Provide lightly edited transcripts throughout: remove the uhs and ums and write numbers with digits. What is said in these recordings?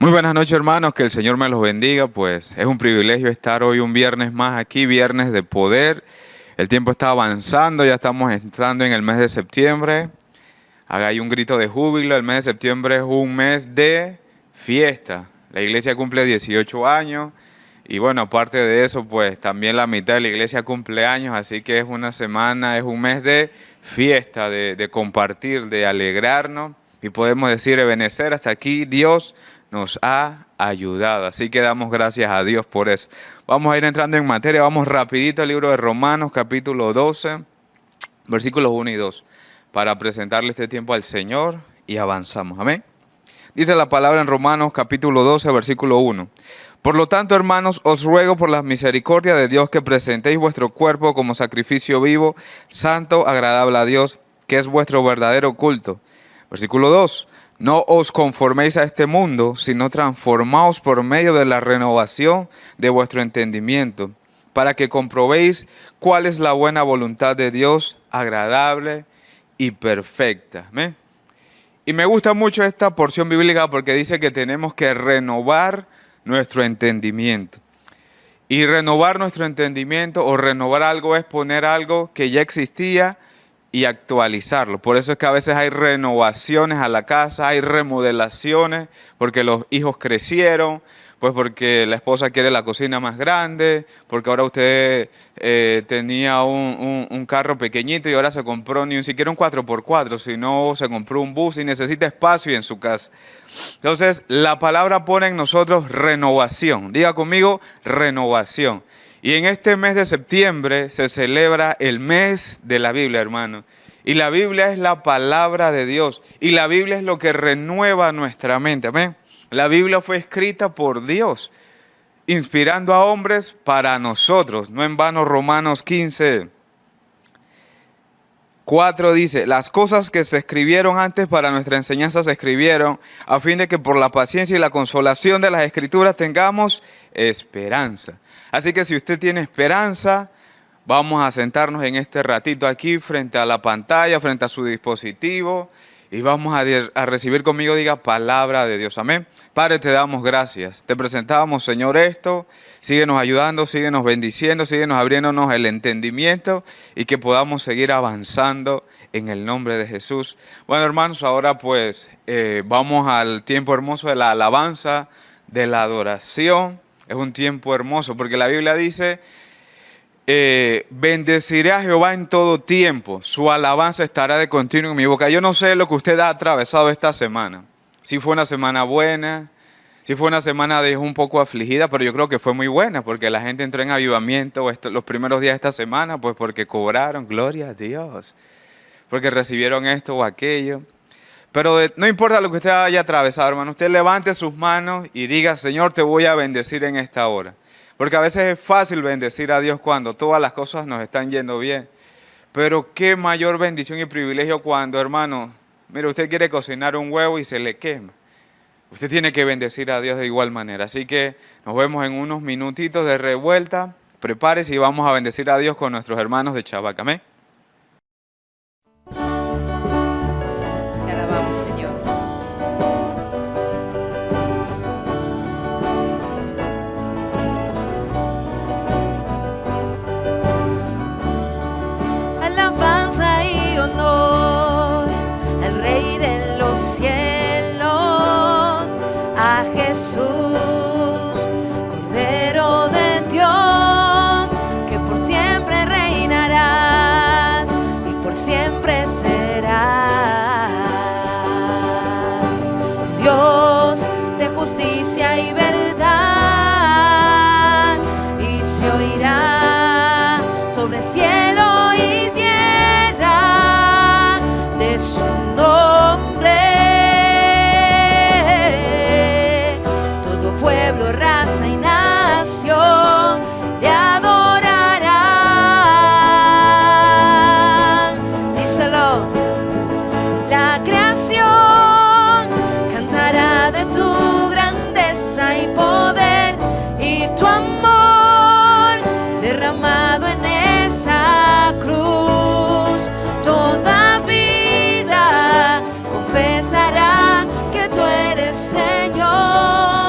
Muy buenas noches, hermanos, que el Señor me los bendiga. Pues es un privilegio estar hoy un viernes más aquí, viernes de poder. El tiempo está avanzando, ya estamos entrando en el mes de septiembre. Haga ahí un grito de júbilo. El mes de septiembre es un mes de fiesta. La iglesia cumple 18 años y bueno, aparte de eso, pues también la mitad de la iglesia cumple años, así que es una semana, es un mes de fiesta, de compartir, de alegrarnos y podemos decir, Ebenezer, hasta aquí Dios nos ha ayudado. Así que damos gracias a Dios por eso. Vamos a ir entrando en materia, vamos rapidito al libro de Romanos, capítulo 12, versículos 1 y 2, para presentarle este tiempo al Señor y avanzamos. Amén. Dice la palabra en Romanos, capítulo 12, versículo 1. Por lo tanto, hermanos, os ruego por la misericordia de Dios que presentéis vuestro cuerpo como sacrificio vivo, santo, agradable a Dios, que es vuestro verdadero culto. Versículo 2. No os conforméis a este mundo, sino transformaos por medio de la renovación de vuestro entendimiento, para que comprobéis cuál es la buena voluntad de Dios, agradable y perfecta. ¿Amén? Y me gusta mucho esta porción bíblica porque dice que tenemos que renovar nuestro entendimiento. Y renovar nuestro entendimiento o renovar algo es poner algo que ya existía y actualizarlo. Por eso es que a veces hay renovaciones a la casa, hay remodelaciones, porque los hijos crecieron, pues porque la esposa quiere la cocina más grande, porque ahora usted tenía un carro pequeñito y ahora se compró ni siquiera un 4x4, sino se compró un bus y necesita espacio en su casa. Entonces, la palabra pone en nosotros renovación. Diga conmigo, renovación. Y en este mes de septiembre se celebra el mes de la Biblia, hermano. Y la Biblia es la palabra de Dios. Y la Biblia es lo que renueva nuestra mente. Amén. La Biblia fue escrita por Dios, inspirando a hombres para nosotros. No en vano Romanos 15, 4 dice, las cosas que se escribieron antes para nuestra enseñanza se escribieron a fin de que por la paciencia y la consolación de las Escrituras tengamos esperanza. Así que si usted tiene esperanza, vamos a sentarnos en este ratito aquí frente a la pantalla, frente a su dispositivo y vamos a recibir conmigo, diga, palabra de Dios. Amén. Padre, te damos gracias. Te presentamos, Señor, esto. Síguenos ayudando, síguenos bendiciendo, síguenos abriéndonos el entendimiento y que podamos seguir avanzando en el nombre de Jesús. Bueno, hermanos, ahora pues vamos al tiempo hermoso de la alabanza, de la adoración. Es un tiempo hermoso porque la Biblia dice, bendeciré a Jehová en todo tiempo, su alabanza estará de continuo en mi boca. Yo no sé lo que usted ha atravesado esta semana. Si fue una semana buena, si fue una semana de un poco afligida, pero yo creo que fue muy buena porque la gente entró en avivamiento los primeros días de esta semana, pues porque cobraron, gloria a Dios, porque recibieron esto o aquello. Pero no importa lo que usted haya atravesado, hermano, usted levante sus manos y diga, Señor, te voy a bendecir en esta hora. Porque a veces es fácil bendecir a Dios cuando todas las cosas nos están yendo bien. Pero qué mayor bendición y privilegio cuando, hermano, mire, usted quiere cocinar un huevo y se le quema. Usted tiene que bendecir a Dios de igual manera. Así que nos vemos en unos minutitos de revuelta. Prepárese y vamos a bendecir a Dios con nuestros hermanos de Chabaca. Amén. Te alabamos, Señor. Alabanza y honor al Rey de los cielos, a Jesús, Cordero de Dios, que por siempre reinarás y por siempre serás. Dios de justicia y verdad, y se oirá sobre el cielo y tierra de su nombre. Todo pueblo, raza y nación le adorarán. Díselo. La creación cantará de tu grandeza y poder y tu amor derramado en esa cruz. Toda vida confesará que tú eres Señor.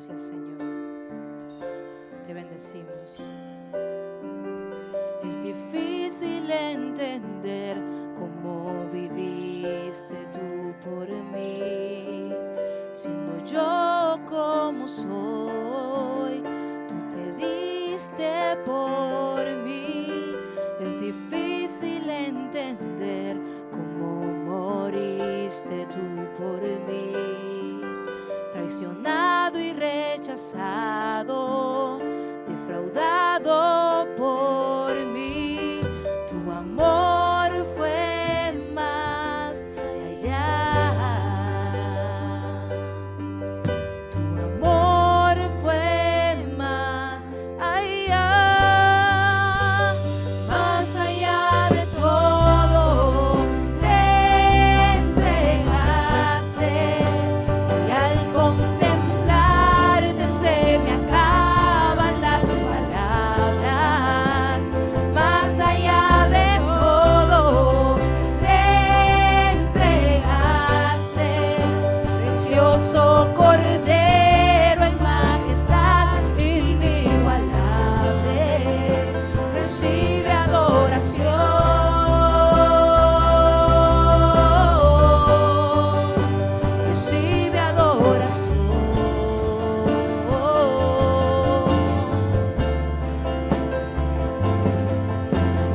Gracias, Señor. Te bendecimos. Es difícil entender cómo viviste tú por mí, siendo yo como soy, tú te diste por mí. Es difícil entender cómo moriste tú por mí, traicionado y rechazado, defraudado por mí. Tu amor fue más allá. Tu amor fue más allá. Más allá de todo te entregaste, y al contemplarte se me acaban las palabras. Más allá de todo te entregaste, precioso Cordero en majestad inigualable. Recibe adoración, recibe adoración.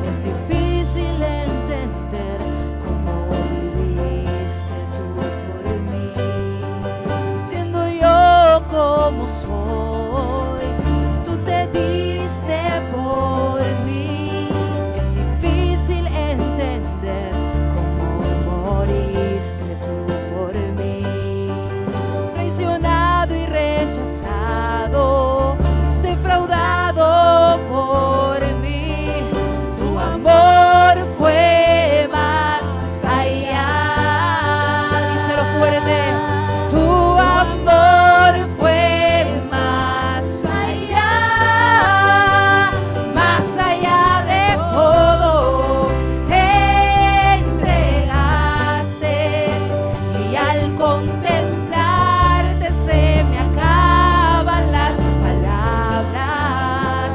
Es difícil entender cómo viviste tú por mí, siendo yo como soy, tú te diste por mí. Es difícil entender cómo moriste tú por mí, traicionado y rechazado, defraudado por mí. Tu amor fue más allá. Díselo fuerte. Tu amor fue más allá. Más allá de todo te entregaste, y al contemplarte se me acaban las palabras.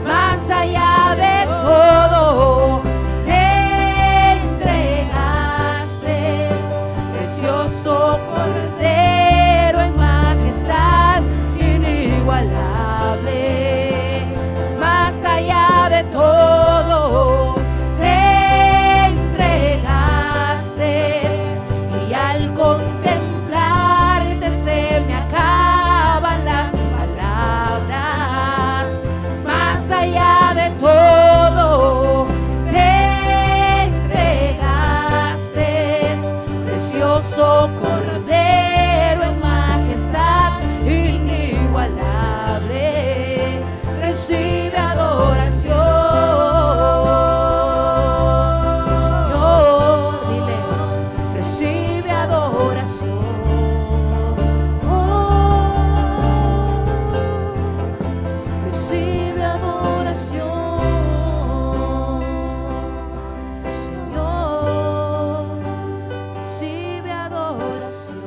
Más allá de todo te entregaste, precioso Cordero en majestad inigualable. Más allá de todo te entregaste, y al contemplarte se me acaban las palabras. Más allá de todo te entregaste, precioso Cordero en majestad inigualable. Recibe adoración, Señor, dile, recibe adoración. Recibe adoración, Señor, recibe adoración.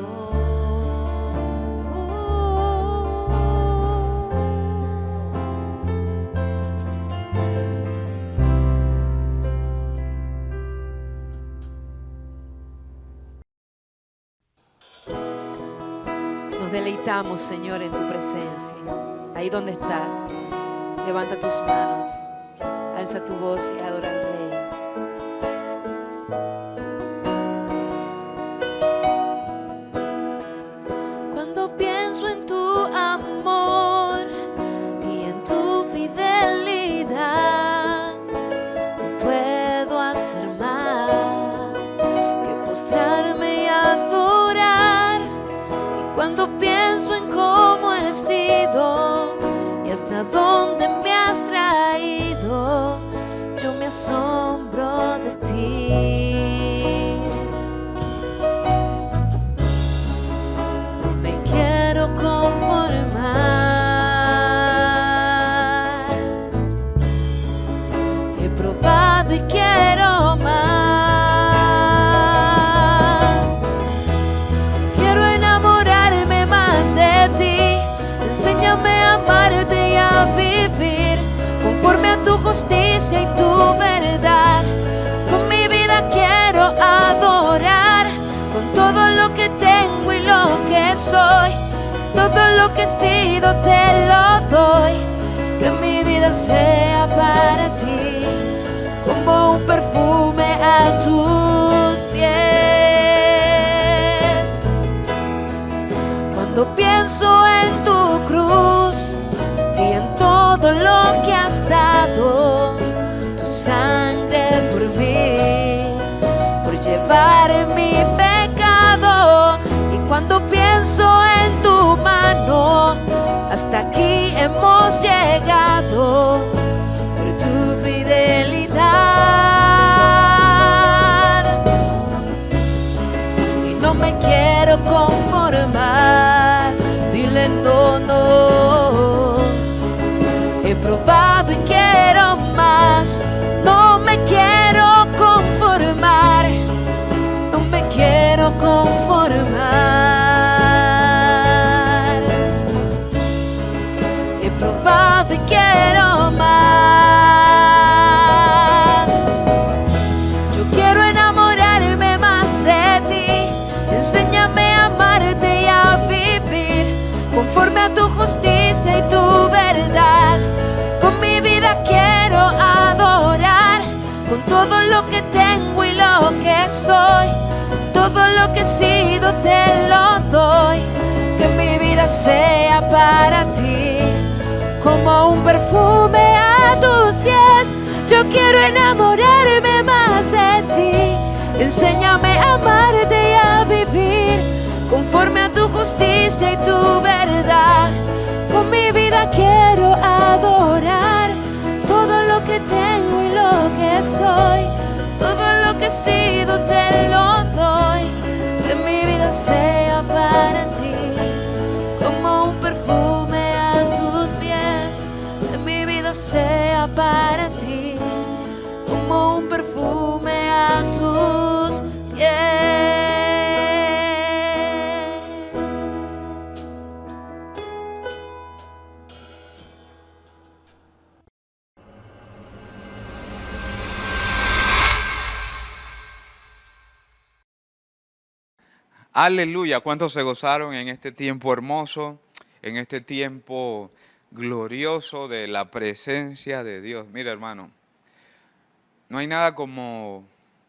Nos deleitamos, Señor, en tu presencia. Ahí donde estás, levanta tus manos, alza tu voz y adora al Rey. Cuando pienso en tu amor y en tu fidelidad, no puedo hacer más que postrarme y adorar. Y cuando pienso en cómo he sido y hasta dónde me has traído, yo me asombro de ti. No me quiero conformar. He probado y quiero más. Quiero enamorarme más de ti, lo que he sido te lo doy. Que mi vida sea para ti como un perfume a tus pies. Cuando pienso en tu cruz y en todo lo que has dado, tu sangre por mí, por llevar mi pecado. Y cuando pienso en tu mano, hasta aquí hemos llegado por tu fidelidad. Y no me quiero conformar, dile no, no. He probado y quiero más, no me quiero conformar, no me quiero conformar. He probado y quiero más. Yo quiero enamorarme más de ti, enséñame a amarte y a vivir conforme a tu justicia y tu verdad. Con mi vida quiero adorar, con todo lo que tengo y lo que soy, todo lo que he sido te lo doy. Que mi vida sea para ti como un perfume a tus pies. Yo quiero enamorarme más de ti, enséñame a amarte y a vivir conforme a tu justicia y tu verdad. Con mi vida quiero adorar, todo lo que tengo y lo que soy, todo lo que he sido te lo doy. Que mi vida sea para ti como un perfume a tus pies. Que mi vida sea para ti como un perfume a tus pies. Aleluya, ¿cuántos se gozaron en este tiempo hermoso, en este tiempo glorioso de la presencia de Dios? Mira, hermano, no hay nada como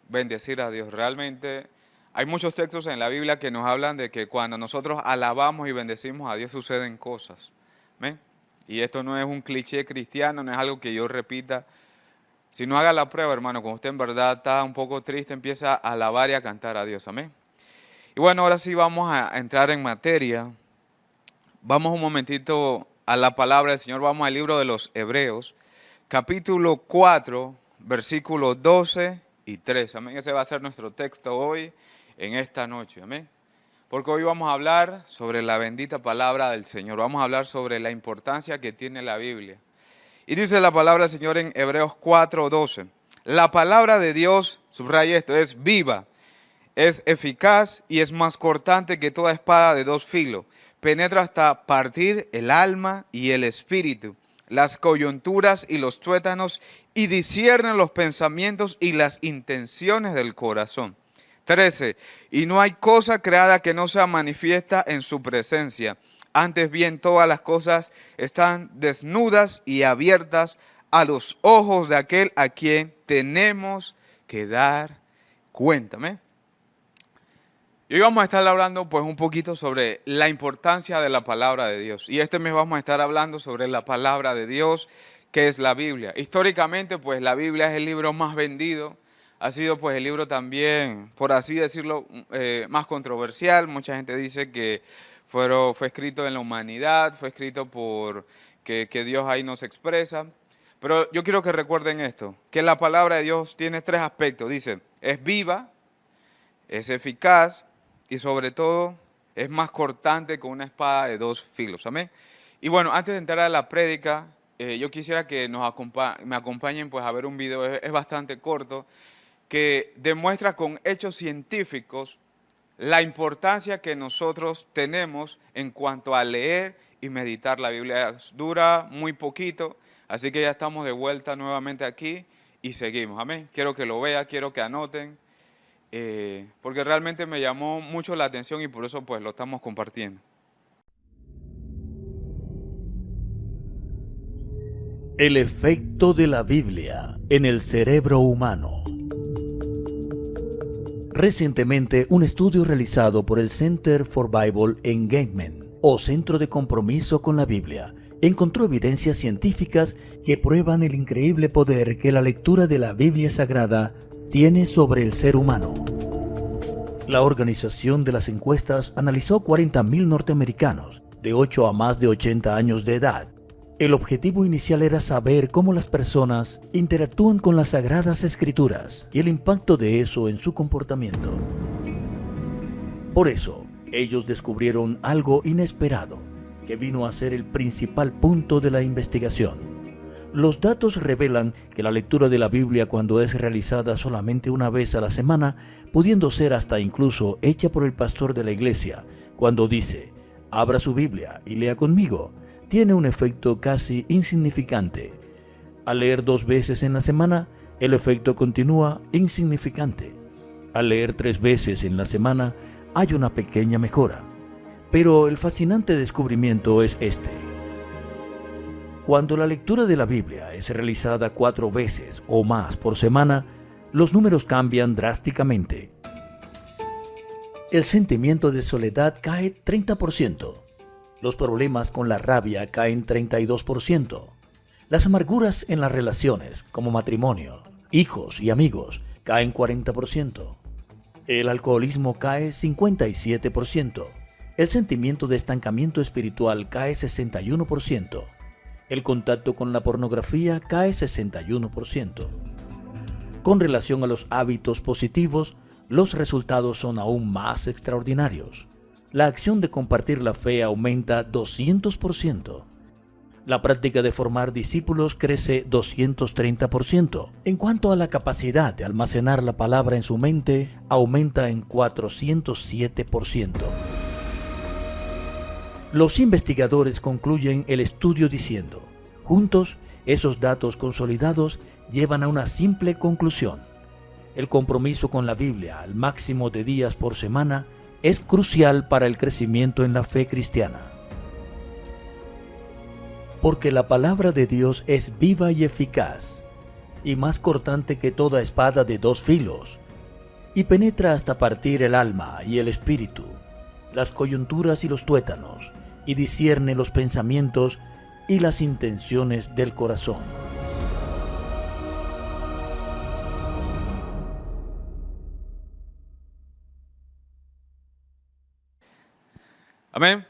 bendecir a Dios. Realmente hay muchos textos en la Biblia que nos hablan de que cuando nosotros alabamos y bendecimos a Dios suceden cosas. ¿Ven? Y esto no es un cliché cristiano, no es algo que yo repita. Si no, haga la prueba, hermano, cuando usted en verdad está un poco triste, empieza a alabar y a cantar a Dios. Amén. Y bueno, ahora sí vamos a entrar en materia. Vamos un momentito a la palabra del Señor. Vamos al libro de los Hebreos, capítulo 4, versículos 12 y 13. Amén. Ese va a ser nuestro texto hoy, en esta noche. Amén. Porque hoy vamos a hablar sobre la bendita palabra del Señor. Vamos a hablar sobre la importancia que tiene la Biblia. Y dice la palabra del Señor en Hebreos 4, 12. La palabra de Dios, subraya esto, es viva, es eficaz y es más cortante que toda espada de dos filos. Penetra hasta partir el alma y el espíritu, las coyunturas y los tuétanos, y discierne los pensamientos y las intenciones del corazón. 13. Y no hay cosa creada que no sea manifiesta en su presencia. Antes bien, todas las cosas están desnudas y abiertas a los ojos de aquel a quien tenemos que dar cuenta. ¿Me? Y hoy vamos a estar hablando pues un poquito sobre la importancia de la palabra de Dios. Y este mes vamos a estar hablando sobre la palabra de Dios, que es la Biblia. Históricamente pues la Biblia es el libro más vendido. Ha sido pues el libro también, por así decirlo, más controversial. Mucha gente dice que fue escrito en la humanidad, fue escrito por que Dios ahí nos expresa. Pero yo quiero que recuerden esto, que la palabra de Dios tiene tres aspectos. Dice, es viva, es eficaz y sobre todo es más cortante que una espada de dos filos. Amén. Y bueno, antes de entrar a la prédica, yo quisiera que me acompañen pues a ver un video, es bastante corto, que demuestra con hechos científicos la importancia que nosotros tenemos en cuanto a leer y meditar la Biblia. Dura muy poquito, así que ya estamos de vuelta nuevamente aquí y seguimos. Amén. Quiero que lo vean, quiero que anoten, porque realmente me llamó mucho la atención y por eso pues lo estamos compartiendo. El efecto de la Biblia en el cerebro humano. Recientemente, un estudio realizado por el Center for Bible Engagement, o Centro de Compromiso con la Biblia, encontró evidencias científicas que prueban el increíble poder que la lectura de la Biblia Sagrada tiene sobre el ser humano. La organización de las encuestas analizó 40.000 norteamericanos de 8 a más de 80 años de edad. El objetivo inicial era saber cómo las personas interactúan con las Sagradas Escrituras y el impacto de eso en su comportamiento. Por eso, ellos descubrieron algo inesperado, que vino a ser el principal punto de la investigación. Los datos revelan que la lectura de la Biblia, cuando es realizada solamente una vez a la semana, pudiendo ser hasta incluso hecha por el pastor de la iglesia, cuando dice, abra su Biblia y lea conmigo, tiene un efecto casi insignificante. Al leer 2 veces en la semana, el efecto continúa insignificante. Al leer 3 veces en la semana, hay una pequeña mejora. Pero el fascinante descubrimiento es este. Cuando la lectura de la Biblia es realizada 4 veces o más por semana, los números cambian drásticamente. El sentimiento de soledad cae 30%. Los problemas con la rabia caen 32%. Las amarguras en las relaciones, como matrimonio, hijos y amigos, caen 40%. El alcoholismo cae 57%. El sentimiento de estancamiento espiritual cae 61%. El contacto con la pornografía cae 61%. Con relación a los hábitos positivos, los resultados son aún más extraordinarios. La acción de compartir la fe aumenta 200%. La práctica de formar discípulos crece 230%. En cuanto a la capacidad de almacenar la palabra en su mente, aumenta en 407%. Los investigadores concluyen el estudio diciendo, juntos, esos datos consolidados llevan a una simple conclusión. El compromiso con la Biblia al máximo de días por semana es crucial para el crecimiento en la fe cristiana. Porque la palabra de Dios es viva y eficaz, y más cortante que toda espada de 2 filos, y penetra hasta partir el alma y el espíritu, las coyunturas y los tuétanos, y discierne los pensamientos y las intenciones del corazón. Amén.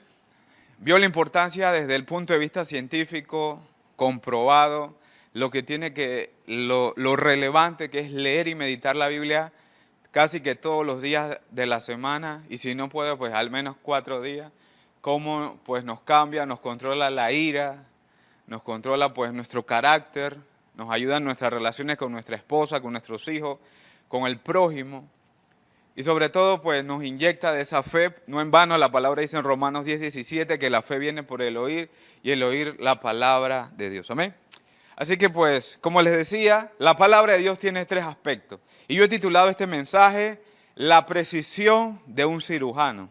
Vio la importancia desde el punto de vista científico, comprobado, lo relevante que es leer y meditar la Biblia casi que todos los días de la semana, y si no puede, pues al menos 4 días, cómo pues nos cambia, nos controla la ira, nos controla pues nuestro carácter, nos ayuda en nuestras relaciones con nuestra esposa, con nuestros hijos, con el prójimo. Y sobre todo, pues nos inyecta de esa fe. No en vano la palabra dice en Romanos 10:17 que la fe viene por el oír y el oír la palabra de Dios. Amén. Así que pues, como les decía, la palabra de Dios tiene 3 aspectos. Y yo he titulado este mensaje, La precisión de un cirujano.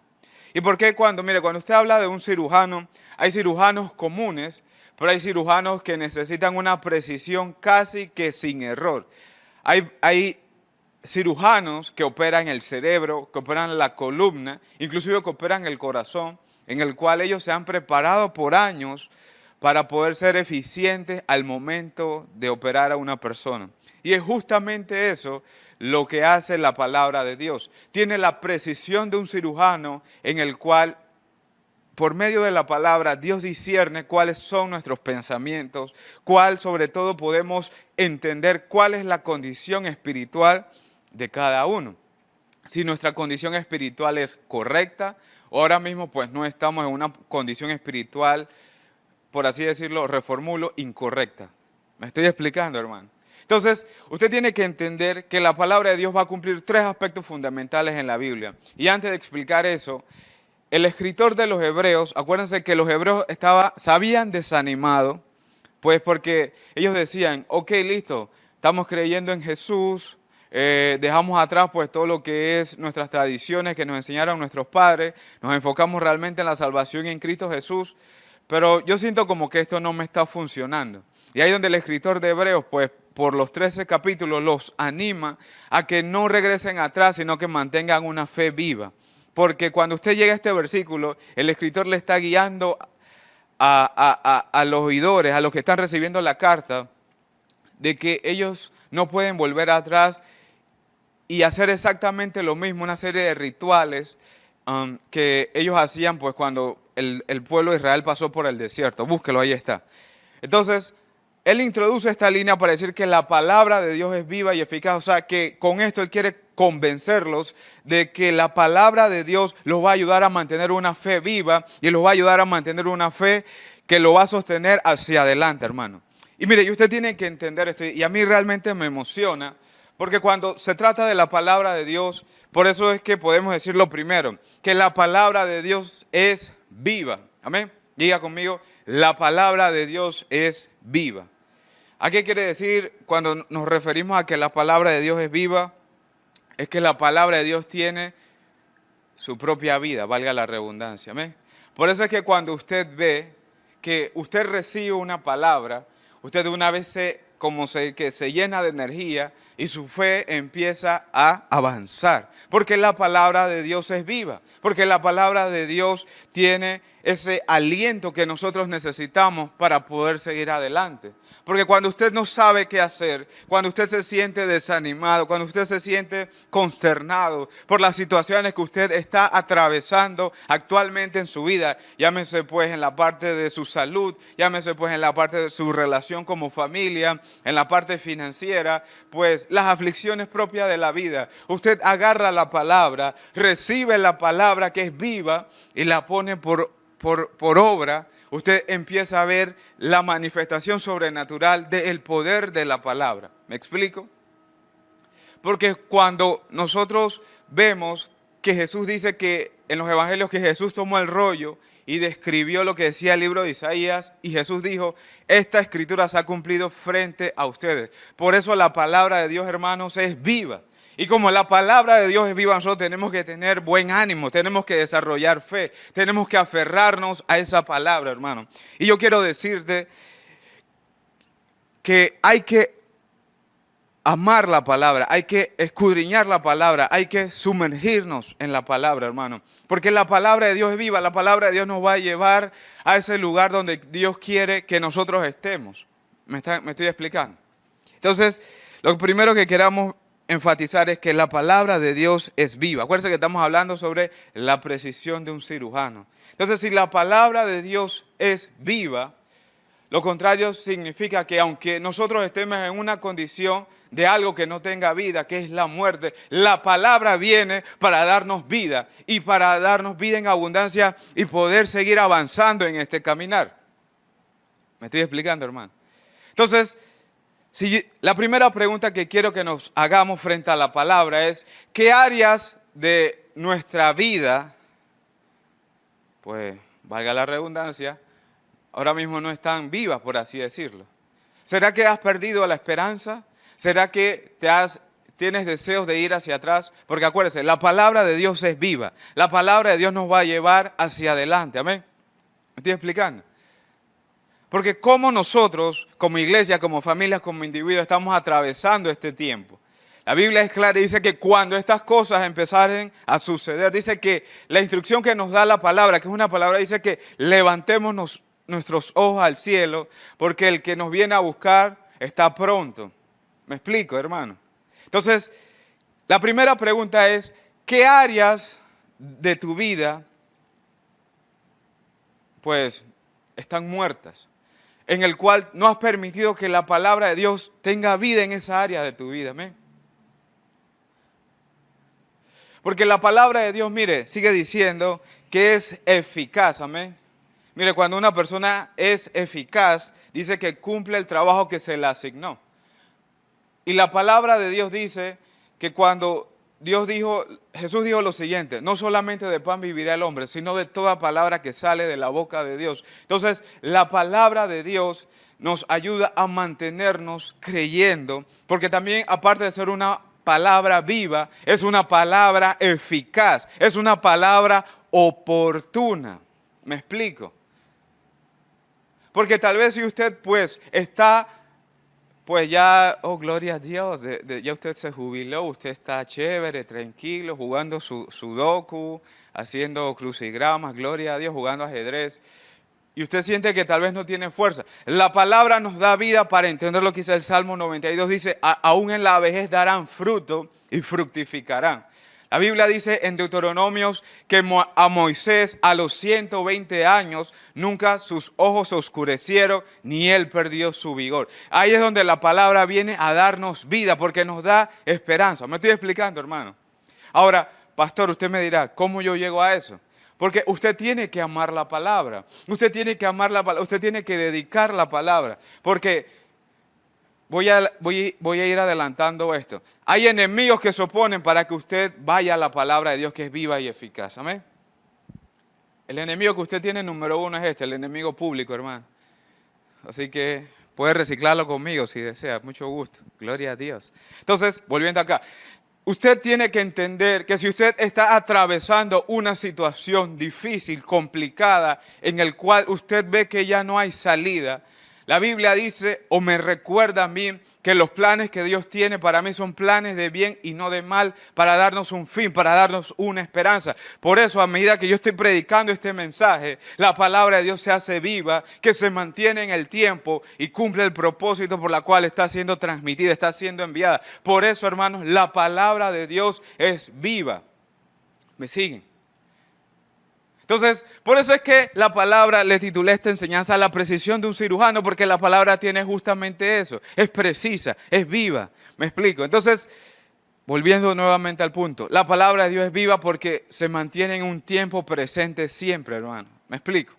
¿Y por qué cuando usted habla de un cirujano, hay cirujanos comunes, pero hay cirujanos que necesitan una precisión casi que sin error? Hay cirujanos que operan el cerebro, que operan la columna, inclusive que operan el corazón, en el cual ellos se han preparado por años para poder ser eficientes al momento de operar a una persona. Y es justamente eso lo que hace la palabra de Dios. Tiene la precisión de un cirujano en el cual, por medio de la palabra, Dios discierne cuáles son nuestros pensamientos, sobre todo podemos entender cuál es la condición espiritual de cada uno. Si nuestra condición espiritual es correcta, ahora mismo pues no estamos en una condición espiritual, por así decirlo, reformulo, incorrecta. ¿Me estoy explicando, hermano? Entonces, usted tiene que entender que la palabra de Dios va a cumplir 3 aspectos fundamentales en la Biblia. Y antes de explicar eso, el escritor de los Hebreos, acuérdense que los hebreos se habían desanimado, pues porque ellos decían, ok, listo, estamos creyendo en Jesús, dejamos atrás pues todo lo que es nuestras tradiciones que nos enseñaron nuestros padres, nos enfocamos realmente en la salvación en Cristo Jesús, pero yo siento como que esto no me está funcionando. Y ahí donde el escritor de Hebreos, pues por los 13 capítulos los anima a que no regresen atrás, sino que mantengan una fe viva. Porque cuando usted llega a este versículo, el escritor le está guiando a los oidores, a los que están recibiendo la carta, de que ellos no pueden volver atrás y hacer exactamente lo mismo, una serie de rituales que ellos hacían pues cuando el pueblo de Israel pasó por el desierto. Búsquelo, ahí está. Entonces, él introduce esta línea para decir que la palabra de Dios es viva y eficaz. O sea, que con esto él quiere convencerlos de que la palabra de Dios los va a ayudar a mantener una fe viva y los va a ayudar a mantener una fe que lo va a sostener hacia adelante, hermano. Y mire, y usted tiene que entender esto, y a mí realmente me emociona, porque cuando se trata de la palabra de Dios, por eso es que podemos decir lo primero, que la palabra de Dios es viva. Amén. Diga conmigo, la palabra de Dios es viva. ¿A qué quiere decir cuando nos referimos a que la palabra de Dios es viva? Es que la palabra de Dios tiene su propia vida, valga la redundancia. ¿Amén? Por eso es que cuando usted ve que usted recibe una palabra, usted de una vez se llena de energía y su fe empieza a avanzar. Porque la palabra de Dios es viva. Porque la palabra de Dios tiene ese aliento que nosotros necesitamos para poder seguir adelante. Porque cuando usted no sabe qué hacer, cuando usted se siente desanimado, cuando usted se siente consternado por las situaciones que usted está atravesando actualmente en su vida, llámese pues en la parte de su salud, llámese pues en la parte de su relación como familia, en la parte financiera, pues las aflicciones propias de la vida, usted agarra la palabra, recibe la palabra que es viva y la pone por obra, usted empieza a ver la manifestación sobrenatural del poder de la palabra. ¿Me explico? Porque cuando nosotros vemos que Jesús dice que en los evangelios que Jesús tomó el rollo y describió lo que decía el libro de Isaías, y Jesús dijo, esta escritura se ha cumplido frente a ustedes. Por eso la palabra de Dios, hermanos, es viva. Y como la palabra de Dios es viva, nosotros tenemos que tener buen ánimo, tenemos que desarrollar fe, tenemos que aferrarnos a esa palabra, hermano. Y yo quiero decirte que hay que amar la palabra, hay que escudriñar la palabra, hay que sumergirnos en la palabra, hermano. Porque la palabra de Dios es viva, la palabra de Dios nos va a llevar a ese lugar donde Dios quiere que nosotros estemos. ¿Me estoy explicando? Entonces, lo primero que queramos enfatizar es que la palabra de Dios es viva. Acuérdense que estamos hablando sobre la precisión de un cirujano. Entonces, si la palabra de Dios es viva, lo contrario significa que aunque nosotros estemos en una condición de algo que no tenga vida, que es la muerte, la palabra viene para darnos vida y para darnos vida en abundancia y poder seguir avanzando en este caminar. ¿Me estoy explicando, hermano? Entonces, la primera pregunta que quiero que nos hagamos frente a la palabra es, ¿qué áreas de nuestra vida, pues valga la redundancia, ahora mismo no están vivas, por así decirlo? ¿Será que has perdido la esperanza? ¿Será que tienes deseos de ir hacia atrás? Porque acuérdense, la palabra de Dios es viva. La palabra de Dios nos va a llevar hacia adelante. ¿Amén? ¿Me estoy explicando? Porque como nosotros, como iglesia, como familias, como individuos, estamos atravesando este tiempo. La Biblia es clara y dice que cuando estas cosas empezaren a suceder, dice que la instrucción que nos da la palabra, que es una palabra, dice que levantemos nuestros ojos al cielo, porque el que nos viene a buscar está pronto. ¿Me explico, hermano? Entonces, la primera pregunta es, ¿qué áreas de tu vida, pues, están muertas? En el cual no has permitido que la palabra de Dios tenga vida en esa área de tu vida. ¿Amén? Porque la palabra de Dios, mire, sigue diciendo que es eficaz. Amén. Mire, cuando una persona es eficaz, dice que cumple el trabajo que se le asignó. Y la palabra de Dios dice que cuando Jesús dijo lo siguiente, no solamente de pan vivirá el hombre, sino de toda palabra que sale de la boca de Dios. Entonces, la palabra de Dios nos ayuda a mantenernos creyendo, porque también, aparte de ser una palabra viva, es una palabra eficaz, es una palabra oportuna. ¿Me explico? Porque tal vez si usted pues está, pues ya, oh gloria a Dios, ya usted se jubiló, usted está chévere, tranquilo, jugando su sudoku, haciendo crucigramas, gloria a Dios, jugando ajedrez. Y usted siente que tal vez no tiene fuerza. La palabra nos da vida para entender lo que dice el Salmo 92. Dice, aún en la vejez darán fruto y fructificarán. La Biblia dice en Deuteronomios que a Moisés a los 120 años nunca sus ojos se oscurecieron ni él perdió su vigor. Ahí es donde la palabra viene a darnos vida porque nos da esperanza. ¿Me estoy explicando, hermano? Ahora, pastor, usted me dirá, ¿cómo yo llego a eso? Porque usted tiene que amar la palabra. Usted tiene que amar la palabra. Usted tiene que dedicar la palabra. Porque voy a ir adelantando esto. Hay enemigos que se oponen para que usted vaya a la palabra de Dios que es viva y eficaz. Amén. El enemigo que usted tiene número uno es este, el enemigo público, hermano. Así que puede reciclarlo conmigo si desea. Mucho gusto. Gloria a Dios. Entonces, volviendo acá. Usted tiene que entender que si usted está atravesando una situación difícil, complicada, en el cual usted ve que ya no hay salida, la Biblia dice, o me recuerda a mí, que los planes que Dios tiene para mí son planes de bien y no de mal, para darnos un fin, para darnos una esperanza. Por eso, a medida que yo estoy predicando este mensaje, la palabra de Dios se hace viva, que se mantiene en el tiempo y cumple el propósito por la cual está siendo transmitida, está siendo enviada. Por eso, hermanos, la palabra de Dios es viva. ¿Me siguen? Entonces, por eso es que la palabra le titulé esta enseñanza La precisión de un cirujano, porque la palabra tiene justamente eso, es precisa, es viva, me explico. Entonces, volviendo nuevamente al punto, la palabra de Dios es viva porque se mantiene en un tiempo presente siempre, hermano, me explico.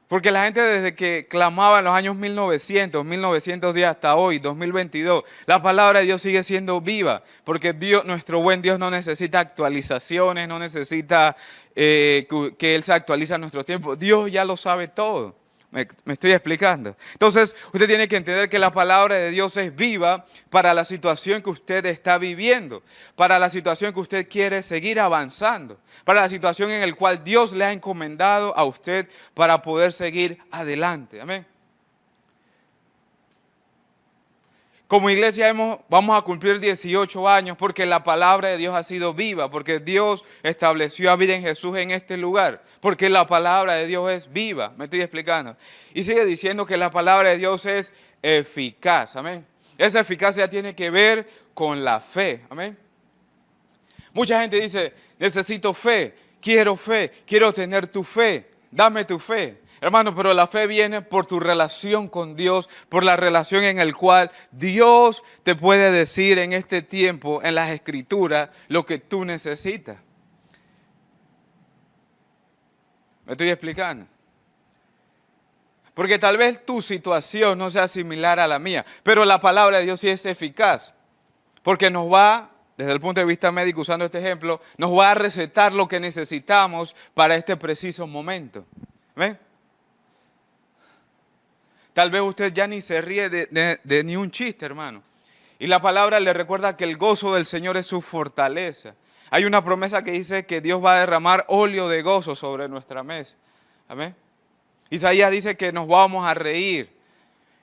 Porque la gente desde que clamaba en los años 1910 hasta hoy, 2022, la palabra de Dios sigue siendo viva. Porque Dios, nuestro buen Dios no necesita actualizaciones, no necesita que Él se actualice a nuestro tiempo. Dios ya lo sabe todo. Me estoy explicando. Entonces, usted tiene que entender que la palabra de Dios es viva para la situación que usted está viviendo, para la situación que usted quiere seguir avanzando, para la situación en la cual Dios le ha encomendado a usted para poder seguir adelante. Amén. Como iglesia vamos a cumplir 18 años porque la palabra de Dios ha sido viva, porque Dios estableció a vida en Jesús en este lugar, porque la palabra de Dios es viva, me estoy explicando. Y sigue diciendo que la palabra de Dios es eficaz, amén. Esa eficacia tiene que ver con la fe, amén. Mucha gente dice, necesito fe, quiero tener tu fe, dame tu fe. Hermano, pero la fe viene por tu relación con Dios, por la relación en la cual Dios te puede decir en este tiempo, en las Escrituras, lo que tú necesitas. ¿Me estoy explicando? Porque tal vez tu situación no sea similar a la mía, pero la palabra de Dios sí es eficaz, porque nos va, desde el punto de vista médico, usando este ejemplo, nos va a recetar lo que necesitamos para este preciso momento. ¿Ven? Tal vez usted ya ni se ríe de ni un chiste, hermano. Y la palabra le recuerda que el gozo del Señor es su fortaleza. Hay una promesa que dice que Dios va a derramar óleo de gozo sobre nuestra mesa. Amén. Isaías dice que nos vamos a reír.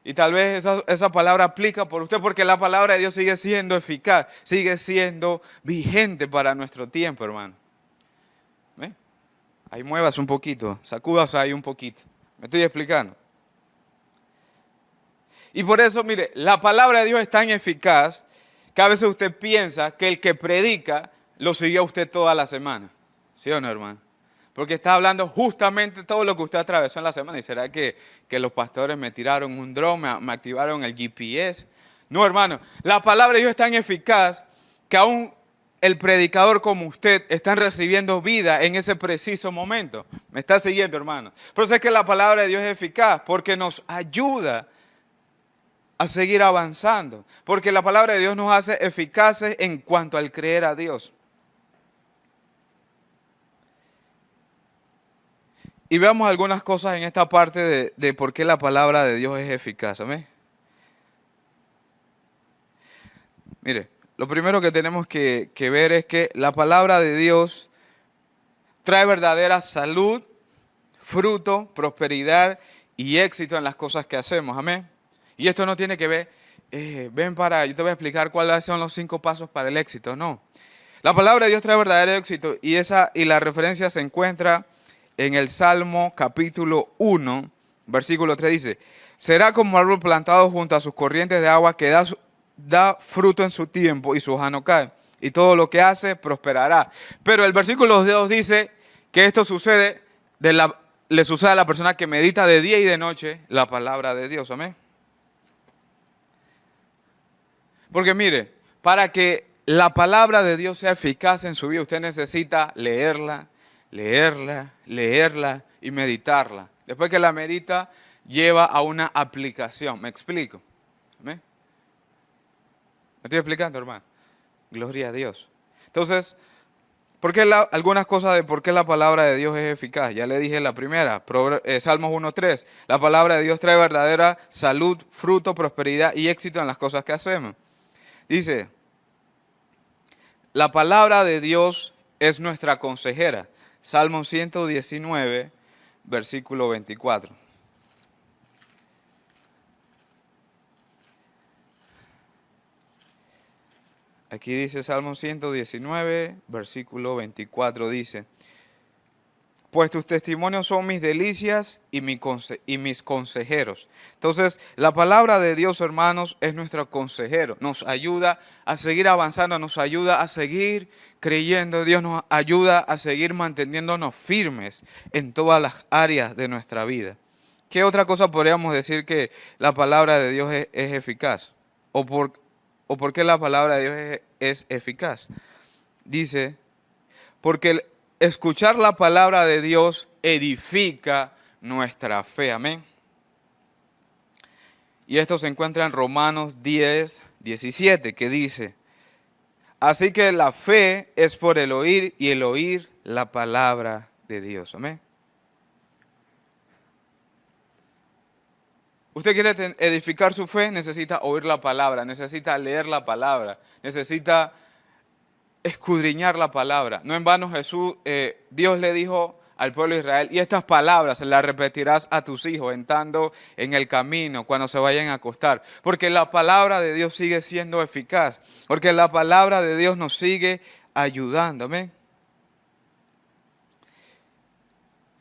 Y tal vez esa palabra aplica por usted porque la palabra de Dios sigue siendo eficaz, sigue siendo vigente para nuestro tiempo, hermano. ¿Amén? Ahí muevas un poquito, sacudas ahí un poquito. ¿Me estoy explicando? Y por eso, mire, la palabra de Dios es tan eficaz que a veces usted piensa que el que predica lo sigue a usted toda la semana. ¿Sí o no, hermano? Porque está hablando justamente todo lo que usted atravesó en la semana. ¿Y será que los pastores me tiraron un dron, me activaron el GPS? No, hermano. La palabra de Dios es tan eficaz que aún el predicador como usted están recibiendo vida en ese preciso momento. ¿Me está siguiendo, hermano? Por eso es que la palabra de Dios es eficaz, porque nos ayuda a seguir avanzando, porque la palabra de Dios nos hace eficaces en cuanto al creer a Dios. Y veamos algunas cosas en esta parte de por qué la palabra de Dios es eficaz. ¿Amén? Mire, lo primero que tenemos que ver es que la palabra de Dios trae verdadera salud, fruto, prosperidad y éxito en las cosas que hacemos. Amén. Y esto no tiene que ver, yo te voy a explicar cuáles son los 5 pasos para el éxito. No. La palabra de Dios trae verdadero éxito y la referencia se encuentra en el Salmo capítulo 1, versículo 3 dice, será como árbol plantado junto a sus corrientes de agua que da fruto en su tiempo y su hoja no cae. Y todo lo que hace prosperará. Pero el versículo 2 dice que esto le sucede a la persona que medita de día y de noche la palabra de Dios. Amén. Porque mire, para que la palabra de Dios sea eficaz en su vida, usted necesita leerla, leerla, leerla y meditarla. Después que la medita, lleva a una aplicación. ¿Me explico? ¿Amén? ¿Me estoy explicando, hermano? Gloria a Dios. Entonces, algunas cosas de por qué la palabra de Dios es eficaz? Ya le dije la primera, Salmos 1.3. La palabra de Dios trae verdadera salud, fruto, prosperidad y éxito en las cosas que hacemos. Dice, la palabra de Dios es nuestra consejera. Salmo 119, versículo 24. Aquí dice Salmo 119, versículo 24, dice, pues tus testimonios son mis delicias y mis consejeros. Entonces, la palabra de Dios, hermanos, es nuestro consejero. Nos ayuda a seguir avanzando, nos ayuda a seguir creyendo. Dios nos ayuda a seguir manteniéndonos firmes en todas las áreas de nuestra vida. ¿Qué otra cosa podríamos decir que la palabra de Dios es eficaz? ¿O por qué la palabra de Dios es eficaz? Dice, porque escuchar la palabra de Dios edifica nuestra fe. Amén. Y esto se encuentra en Romanos 10, 17, que dice, así que la fe es por el oír y el oír la palabra de Dios. Amén. Usted quiere edificar su fe, necesita oír la palabra, necesita leer la palabra, necesita escudriñar la palabra. No en vano Dios le dijo al pueblo de Israel, y estas palabras las repetirás a tus hijos, estando en el camino, cuando se vayan a acostar. Porque la palabra de Dios sigue siendo eficaz, porque la palabra de Dios nos sigue ayudando. Amén.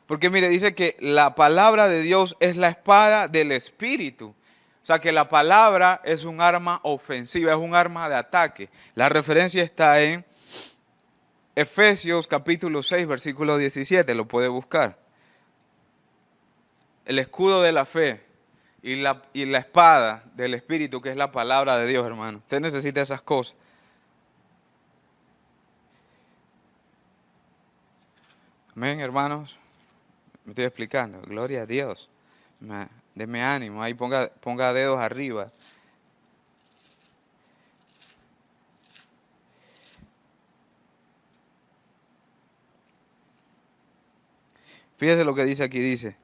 Porque mire, dice que la palabra de Dios es la espada del Espíritu. O sea que la palabra es un arma ofensiva, es un arma de ataque. La referencia está en Efesios capítulo 6, versículo 17, lo puede buscar. El escudo de la fe y la espada del Espíritu, que es la palabra de Dios, hermano. Usted necesita esas cosas. Amén, hermanos. Me estoy explicando. Gloria a Dios. Deme ánimo. Ahí ponga dedos arriba. Fíjese lo que dice aquí. Dice,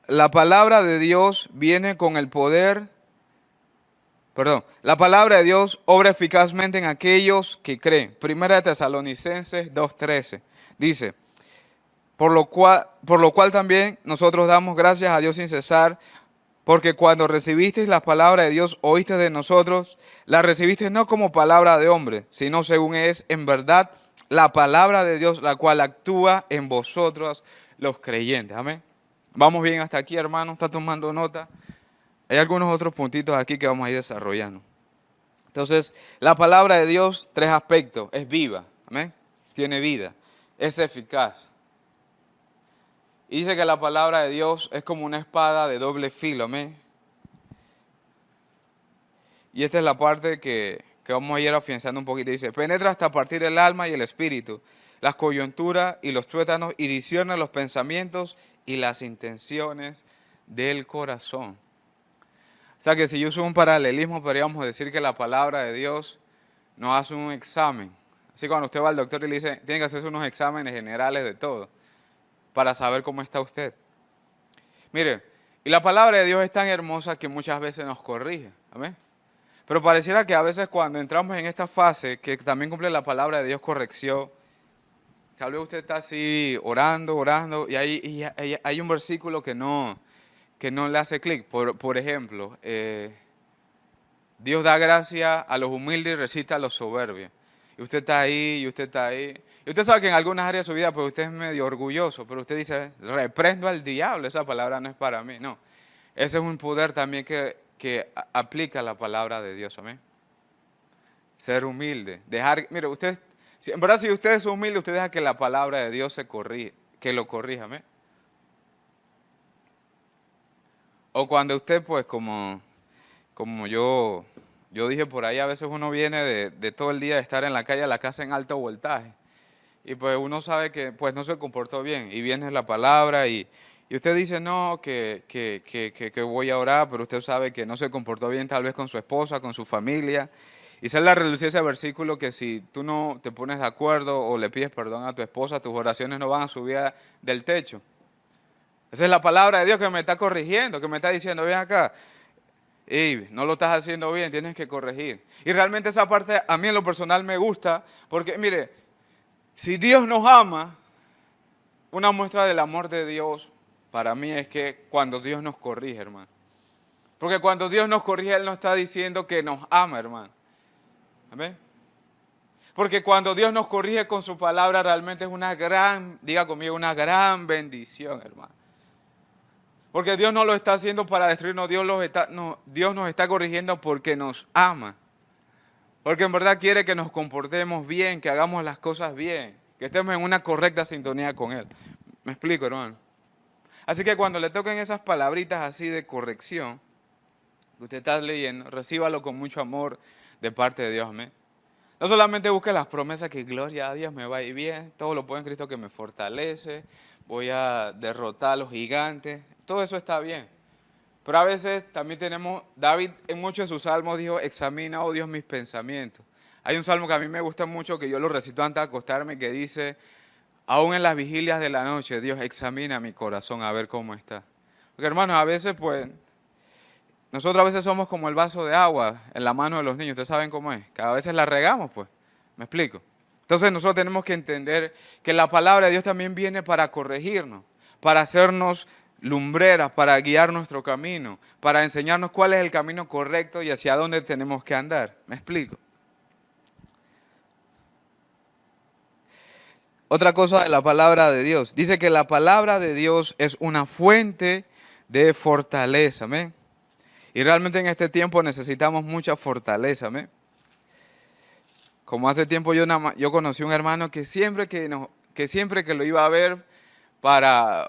la palabra de Dios viene con el poder. La palabra de Dios obra eficazmente en aquellos que creen. Primera de Tesalonicenses 2:13. Dice, por lo cual también nosotros damos gracias a Dios sin cesar, porque cuando recibisteis la palabra de Dios, oíste de nosotros, la recibisteis no como palabra de hombre, sino según es en verdad la palabra de Dios, la cual actúa en vosotros los creyentes. Amén. Vamos bien hasta aquí, hermano. ¿Está tomando nota? Hay algunos otros puntitos aquí que vamos a ir desarrollando. Entonces, la palabra de Dios, 3 aspectos. Es viva. Amén. Tiene vida. Es eficaz. Y dice que la palabra de Dios es como una espada de doble filo. Amén. Y esta es la parte que vamos a ir afianzando un poquito. Dice, penetra hasta partir el alma y el espíritu, las coyunturas y los tuétanos, y discierne los pensamientos y las intenciones del corazón. O sea que si yo uso un paralelismo, podríamos decir que la palabra de Dios nos hace un examen. Así cuando usted va al doctor y le dice, tiene que hacerse unos exámenes generales de todo, para saber cómo está usted. Mire, y la palabra de Dios es tan hermosa que muchas veces nos corrige. Amén. Pero pareciera que a veces cuando entramos en esta fase, que también cumple la palabra de Dios corrección, Tal vez usted está así orando, y hay un versículo que no le hace clic. Por ejemplo, Dios da gracia a los humildes y resiste a los soberbios. Y usted está ahí, y usted está ahí. Y usted sabe que en algunas áreas de su vida, pues usted es medio orgulloso, pero usted dice, reprendo al diablo, esa palabra no es para mí. No, ese es un poder también que aplica la palabra de Dios, amén. Ser humilde, mire, usted, en verdad si usted es humilde, usted deja que la palabra de Dios que lo corrija, amén. O cuando usted, pues, como yo dije por ahí, a veces uno viene de todo el día de estar en la calle a la casa en alto voltaje. Y pues uno sabe que pues no se comportó bien. Y viene la palabra y usted dice, no, que voy a orar, pero usted sabe que no se comportó bien tal vez con su esposa, con su familia. Y sale a relucir ese versículo que si tú no te pones de acuerdo o le pides perdón a tu esposa, tus oraciones no van a subir del techo. Esa es la palabra de Dios que me está corrigiendo, que me está diciendo, ven acá, y no lo estás haciendo bien, tienes que corregir. Y realmente esa parte a mí en lo personal me gusta, porque mire, si Dios nos ama, una muestra del amor de Dios para mí es que cuando Dios nos corrige, hermano. Porque cuando Dios nos corrige, Él nos está diciendo que nos ama, hermano. ¿Amén? Porque cuando Dios nos corrige con su palabra, realmente es una gran, diga conmigo, una gran bendición, hermano. Porque Dios no lo está haciendo para destruirnos, Dios nos está corrigiendo porque nos ama. Porque en verdad quiere que nos comportemos bien, que hagamos las cosas bien, que estemos en una correcta sintonía con Él. ¿Me explico, hermano? Así que cuando le toquen esas palabritas así de corrección, que usted está leyendo, recíbalo con mucho amor de parte de Dios, amén. No solamente busque las promesas que gloria a Dios me va a ir bien, todo lo puedo en Cristo que me fortalece, voy a derrotar a los gigantes, todo eso está bien. Pero a veces también David en muchos de sus salmos dijo, examina, oh Dios, mis pensamientos. Hay un salmo que a mí me gusta mucho, que yo lo recito antes de acostarme, que dice, aún en las vigilias de la noche, Dios examina mi corazón a ver cómo está. Porque hermanos, a veces pues, nosotros a veces somos como el vaso de agua en la mano de los niños, ustedes saben cómo es, que a veces la regamos pues, ¿me explico? Entonces nosotros tenemos que entender que la palabra de Dios también viene para corregirnos, para hacernos lumbreras, para guiar nuestro camino, para enseñarnos cuál es el camino correcto y hacia dónde tenemos que andar. ¿Me explico? Otra cosa de la palabra de Dios. Dice que la palabra de Dios es una fuente de fortaleza. ¿Amén? Y realmente en este tiempo necesitamos mucha fortaleza. ¿Amén? Como hace tiempo yo conocí a un hermano que siempre que lo iba a ver para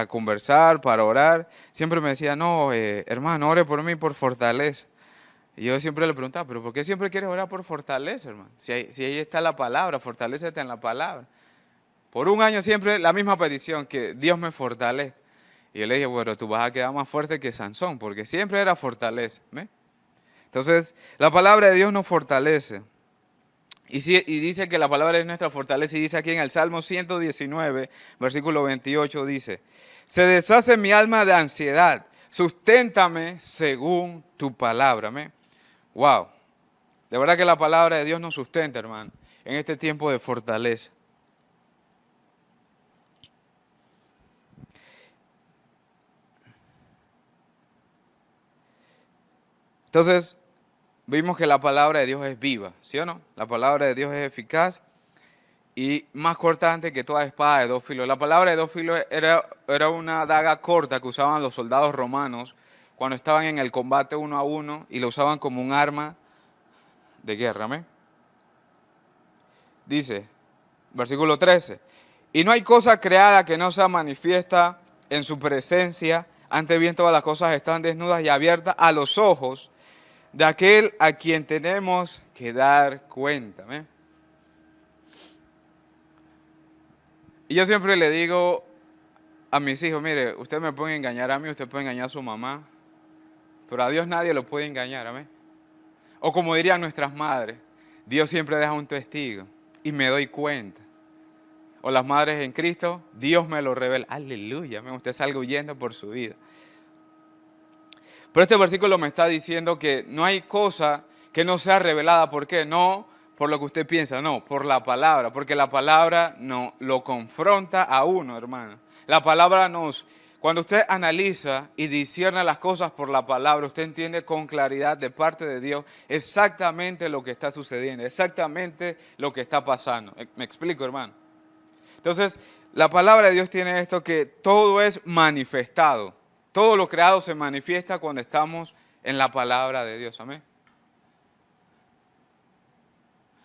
conversar, para orar, siempre me decía, no, hermano, ore por mí por fortaleza. Y yo siempre le preguntaba, pero ¿por qué siempre quieres orar por fortaleza, hermano? Si ahí está la palabra, fortalécete en la palabra. Por un año siempre la misma petición, que Dios me fortalezca. Y yo le dije, bueno, tú vas a quedar más fuerte que Sansón, porque siempre era fortaleza. ¿Ve? Entonces, la palabra de Dios nos fortalece. Y dice que la palabra es nuestra fortaleza, y dice aquí en el Salmo 119, versículo 28, dice, se deshace mi alma de ansiedad, susténtame según tu palabra. ¿Me? Wow, de verdad que la palabra de Dios nos sustenta, hermano, en este tiempo de fortaleza. Entonces, vimos que la palabra de Dios es viva, ¿sí o no? La palabra de Dios es eficaz y más cortante que toda espada de dos filos. La palabra de dos filos era una daga corta que usaban los soldados romanos cuando estaban en el combate 1 a 1 y lo usaban como un arma de guerra. ¿Me? Dice, versículo 13, y no hay cosa creada que no sea manifiesta en su presencia, antes bien todas las cosas están desnudas y abiertas a los ojos de aquel a quien tenemos que dar cuenta. ¿Me? Y yo siempre le digo a mis hijos, mire, usted me puede engañar a mí, usted puede engañar a su mamá, pero a Dios nadie lo puede engañar. ¿Amén? O como dirían nuestras madres, Dios siempre deja un testigo y me doy cuenta. O las madres en Cristo, Dios me lo revela. Aleluya, usted salga huyendo por su vida. Pero este versículo me está diciendo que no hay cosa que no sea revelada. ¿Por qué? No por lo que usted piensa, no, por la palabra, porque la palabra no lo confronta a uno, hermano. La palabra cuando usted analiza y discierne las cosas por la palabra, usted entiende con claridad de parte de Dios exactamente lo que está sucediendo, exactamente lo que está pasando. ¿Me explico, hermano? Entonces, la palabra de Dios tiene esto que todo es manifestado. Todo lo creado se manifiesta cuando estamos en la palabra de Dios. Amén.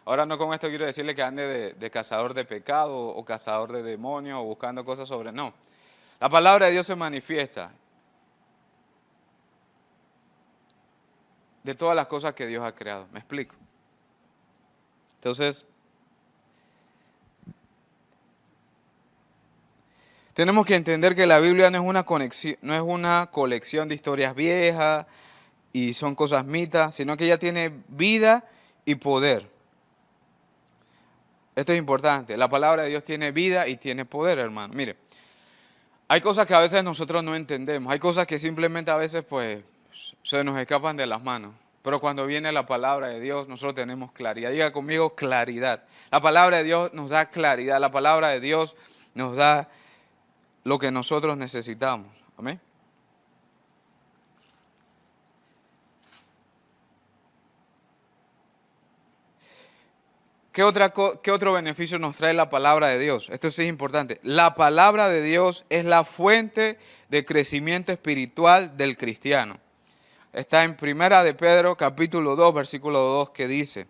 Ahora no con esto quiero decirle que ande de cazador de pecado o cazador de demonios o buscando cosas sobre... No. La palabra de Dios se manifiesta de todas las cosas que Dios ha creado. ¿Me explico? Entonces, tenemos que entender que la Biblia no es una colección de historias viejas y son cosas mitas, sino que ella tiene vida y poder. Esto es importante. La palabra de Dios tiene vida y tiene poder, hermano. Mire, hay cosas que a veces nosotros no entendemos. Hay cosas que simplemente a veces pues se nos escapan de las manos. Pero cuando viene la palabra de Dios, nosotros tenemos claridad. Diga conmigo, claridad. La palabra de Dios nos da claridad. La palabra de Dios nos da lo que nosotros necesitamos. Amén. ¿Qué otro beneficio nos trae la palabra de Dios? Esto sí es importante. La palabra de Dios es la fuente de crecimiento espiritual del cristiano. Está en Primera de Pedro, capítulo 2, versículo 2, que dice: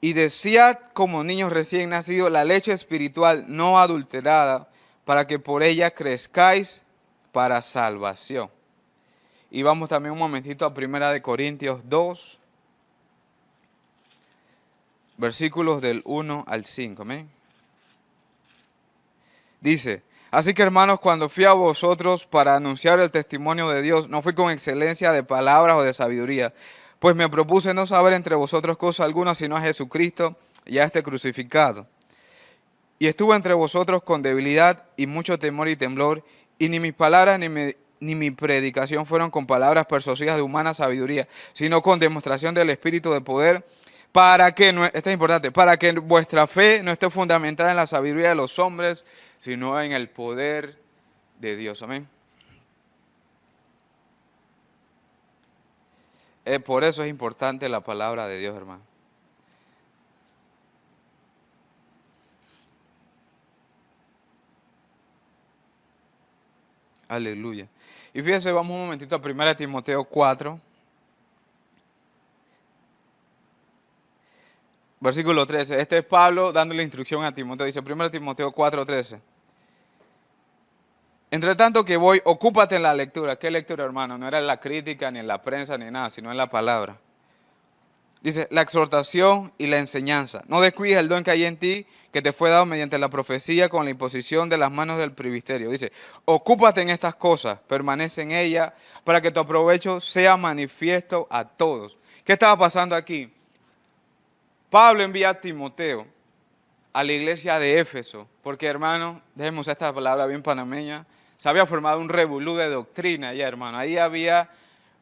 y desead como niños recién nacidos la leche espiritual no adulterada, para que por ella crezcáis para salvación. Y vamos también un momentito a Primera de Corintios 2, versículos del 1 al 5. Amén. Dice: así que hermanos, cuando fui a vosotros para anunciar el testimonio de Dios, no fui con excelencia de palabras o de sabiduría, pues me propuse no saber entre vosotros cosa alguna, sino a Jesucristo y a este crucificado. Y estuve entre vosotros con debilidad y mucho temor y temblor, y ni mis palabras ni mi predicación fueron con palabras persuasivas de humana sabiduría, sino con demostración del Espíritu de poder, esto es importante, para que vuestra fe no esté fundamentada en la sabiduría de los hombres, sino en el poder de Dios. Amén. Por eso es importante la palabra de Dios, hermano. Aleluya. Y fíjense, vamos un momentito a 1 Timoteo 4. Versículo 13. Este es Pablo dándole instrucción a Timoteo. Dice 1 Timoteo 4:13. Entre tanto que voy, ocúpate en la lectura. ¿Qué lectura, hermano? No era en la crítica, ni en la prensa, ni nada, sino en la palabra. Dice, la exhortación y la enseñanza. No descuides el don que hay en ti, que te fue dado mediante la profecía con la imposición de las manos del presbiterio. Dice, ocúpate en estas cosas, permanece en ellas, para que tu aprovecho sea manifiesto a todos. ¿Qué estaba pasando aquí? Pablo envía a Timoteo a la iglesia de Éfeso, porque, hermano, déjenme usar esta palabra bien panameña, se había formado un revolú de doctrina allá, hermano. Ahí había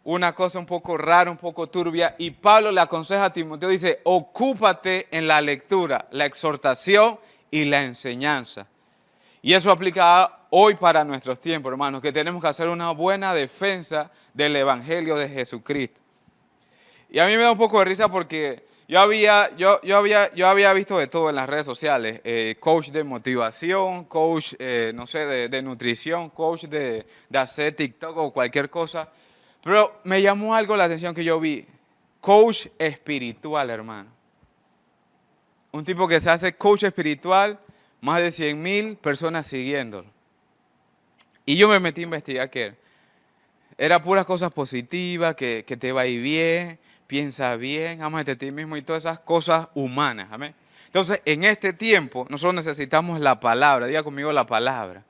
una cosa un poco rara, un poco turbia, y Pablo le aconseja a Timoteo, dice, ocúpate en la lectura, la exhortación y la enseñanza. Y eso aplica hoy para nuestros tiempos, hermanos, que tenemos que hacer una buena defensa del Evangelio de Jesucristo. Y a mí me da un poco de risa porque yo había visto de todo en las redes sociales, coach de motivación, coach, no sé, de nutrición, coach de hacer TikTok o cualquier cosa. Pero me llamó algo la atención que yo vi, coach espiritual, hermano. Un tipo que se hace coach espiritual, más de 100,000 personas siguiéndolo. Y yo me metí a investigar qué era puras cosas positivas, que te va a ir bien, piensa bien, ámate a ti mismo y todas esas cosas humanas. Amén. Entonces, en este tiempo, nosotros necesitamos la palabra. Diga conmigo la palabra.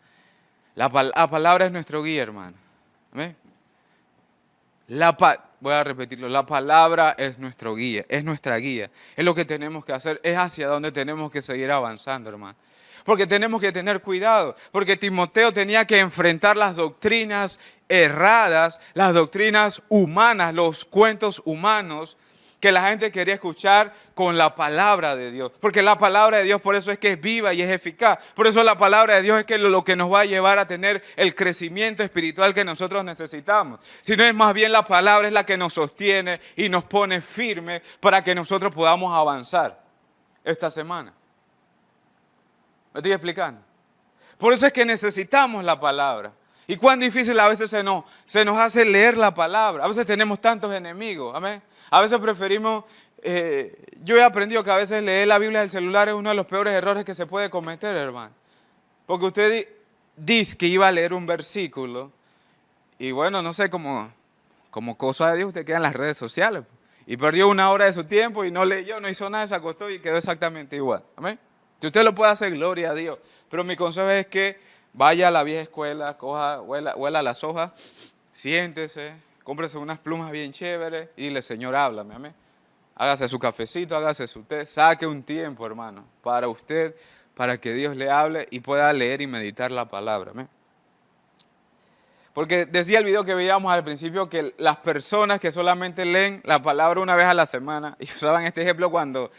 La palabra es nuestro guía, hermano. Amén. Voy a repetirlo, la palabra es nuestro guía, es nuestra guía. Es lo que tenemos que hacer, es hacia donde tenemos que seguir avanzando, hermano. Porque tenemos que tener cuidado, porque Timoteo tenía que enfrentar las doctrinas erradas, las doctrinas humanas, los cuentos humanos que la gente quería escuchar con la palabra de Dios. Porque la palabra de Dios por eso es que es viva y es eficaz. Por eso la palabra de Dios es que lo que nos va a llevar a tener el crecimiento espiritual que nosotros necesitamos. Si no es más bien la palabra es la que nos sostiene y nos pone firme para que nosotros podamos avanzar esta semana. ¿Me estoy explicando? Por eso es que necesitamos la palabra. Y cuán difícil a veces se nos hace leer la palabra. A veces tenemos tantos enemigos. Amén. A veces preferimos, yo he aprendido que a veces leer la Biblia del celular es uno de los peores errores que se puede cometer, hermano. Porque usted dice que iba a leer un versículo y bueno, no sé, como cosa de Dios, usted queda en las redes sociales. Y perdió 1 hora de su tiempo y no leyó, no hizo nada, se acostó y quedó exactamente igual. Amén. Si usted lo puede hacer, gloria a Dios. Pero mi consejo es que vaya a la vieja escuela, huela las hojas, siéntese, cómprese unas plumas bien chéveres y dile, Señor, háblame, amén. Hágase su cafecito, hágase su té, saque un tiempo, hermano, para usted, para que Dios le hable y pueda leer y meditar la palabra, amén. Porque decía el video que veíamos al principio que las personas que solamente leen la palabra una vez a la semana, y usaban este ejemplo cuando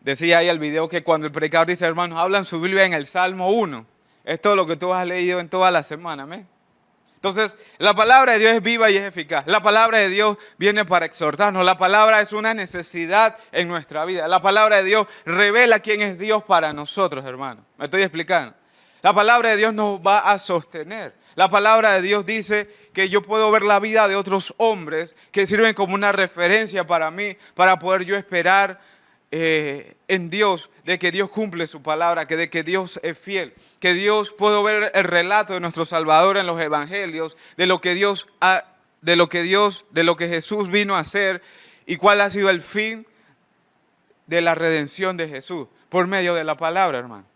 decía ahí el video que cuando el predicador dice, hermanos, hablan su Biblia en el Salmo 1, es todo lo que tú has leído en toda la semana, amén. Entonces, la palabra de Dios es viva y es eficaz. La palabra de Dios viene para exhortarnos. La palabra es una necesidad en nuestra vida. La palabra de Dios revela quién es Dios para nosotros, hermano. ¿Me estoy explicando? La palabra de Dios nos va a sostener. La palabra de Dios dice que yo puedo ver la vida de otros hombres que sirven como una referencia para mí, para poder yo esperar en Dios, de que Dios cumple su palabra, de que Dios es fiel, que Dios, puedo ver el relato de nuestro Salvador en los evangelios, de lo que Jesús vino a hacer y cuál ha sido el fin de la redención de Jesús por medio de la palabra, hermano.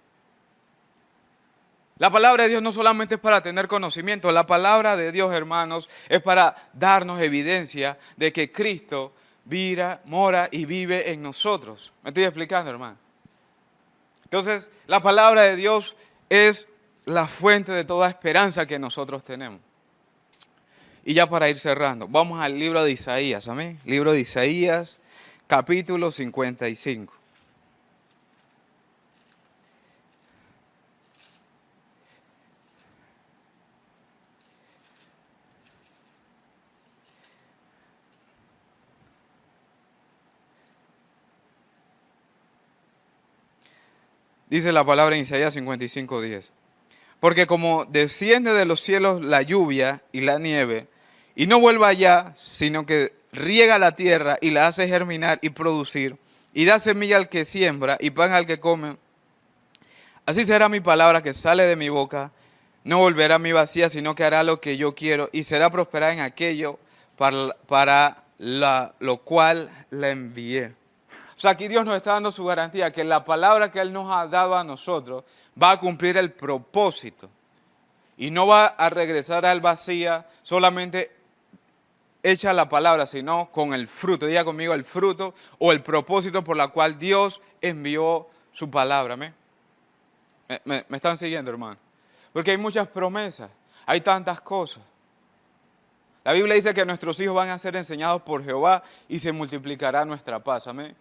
La palabra de Dios no solamente es para tener conocimiento, la palabra de Dios, hermanos, es para darnos evidencia de que Cristo mora y vive en nosotros. ¿Me estoy explicando, hermano? Entonces, la palabra de Dios es la fuente de toda esperanza que nosotros tenemos. Y ya para ir cerrando, vamos al libro de Isaías, amén. Libro de Isaías, capítulo 55. Dice la palabra en Isaías 55:10. Porque como desciende de los cielos la lluvia y la nieve, y no vuelve allá, sino que riega la tierra y la hace germinar y producir, y da semilla al que siembra y pan al que come, así será mi palabra que sale de mi boca, no volverá a mí vacía, sino que hará lo que yo quiero, y será prosperada en aquello para lo cual la envié. O sea, aquí Dios nos está dando su garantía que la palabra que Él nos ha dado a nosotros va a cumplir el propósito. Y no va a regresar al vacía solamente hecha la palabra, sino con el fruto. Diga conmigo el fruto o el propósito por la cual Dios envió su palabra. ¿Me están siguiendo, hermano? Porque hay muchas promesas, hay tantas cosas. La Biblia dice que nuestros hijos van a ser enseñados por Jehová y se multiplicará nuestra paz. Amén.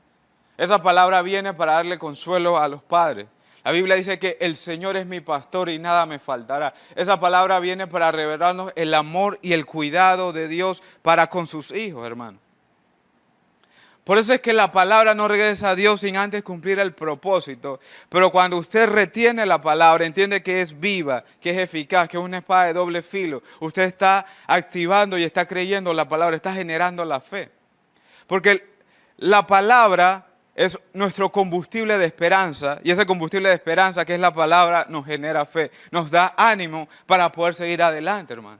Esa palabra viene para darle consuelo a los padres. La Biblia dice que el Señor es mi pastor y nada me faltará. Esa palabra viene para revelarnos el amor y el cuidado de Dios para con sus hijos, hermano. Por eso es que la palabra no regresa a Dios sin antes cumplir el propósito. Pero cuando usted retiene la palabra, entiende que es viva, que es eficaz, que es una espada de doble filo. Usted está activando y está creyendo la palabra, está generando la fe. Porque la palabra es nuestro combustible de esperanza, y ese combustible de esperanza que es la palabra nos genera fe, nos da ánimo para poder seguir adelante, hermano.